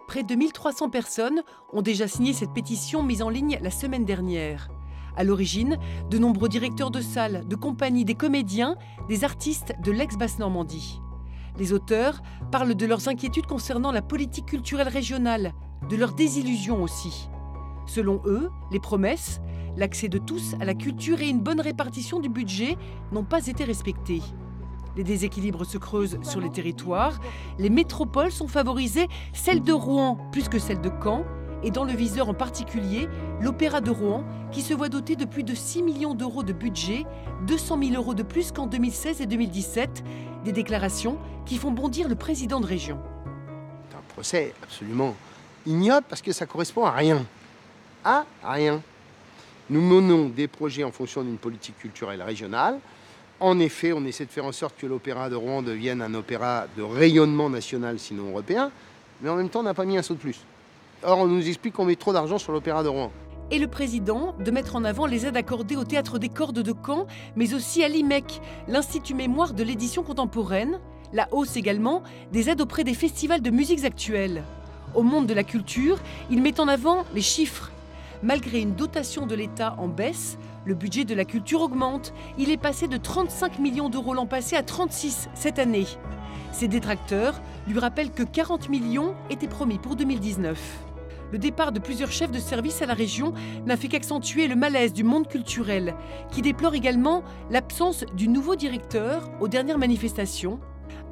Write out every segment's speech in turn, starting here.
Près de 1300 personnes ont déjà signé cette pétition mise en ligne la semaine dernière. À l'origine, de nombreux directeurs de salles, de compagnies, des comédiens, des artistes de l'ex-Basse-Normandie. Les auteurs parlent de leurs inquiétudes concernant la politique culturelle régionale, de leurs désillusions aussi. Selon eux, les promesses, l'accès de tous à la culture et une bonne répartition du budget n'ont pas été respectées. Les déséquilibres se creusent sur les territoires, les métropoles sont favorisées, celle de Rouen plus que celle de Caen, et dans le viseur en particulier, l'Opéra de Rouen, qui se voit doté de plus de 6 millions d'euros de budget, 200 000 euros de plus qu'en 2016 et 2017, des déclarations qui font bondir le président de région. C'est un procès absolument ignoble parce que ça correspond à rien. À rien. Nous menons des projets en fonction d'une politique culturelle régionale. En effet, on essaie de faire en sorte que l'Opéra de Rouen devienne un opéra de rayonnement national, sinon européen, mais en même temps, on n'a pas mis un saut de plus. Or, on nous explique qu'on met trop d'argent sur l'Opéra de Rouen. Et le président de mettre en avant les aides accordées au Théâtre des Cordes de Caen, mais aussi à l'IMEC, l'Institut Mémoire de l'édition contemporaine, la hausse également des aides auprès des festivals de musiques actuelles. Au monde de la culture, il met en avant les chiffres. Malgré une dotation de l'État en baisse, le budget de la culture augmente. Il est passé de 35 millions d'euros l'an passé à 36 cette année. Ses détracteurs lui rappellent que 40 millions étaient promis pour 2019. Le départ de plusieurs chefs de service à la région n'a fait qu'accentuer le malaise du monde culturel, qui déplore également l'absence du nouveau directeur aux dernières manifestations.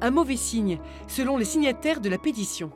Un mauvais signe, selon les signataires de la pétition.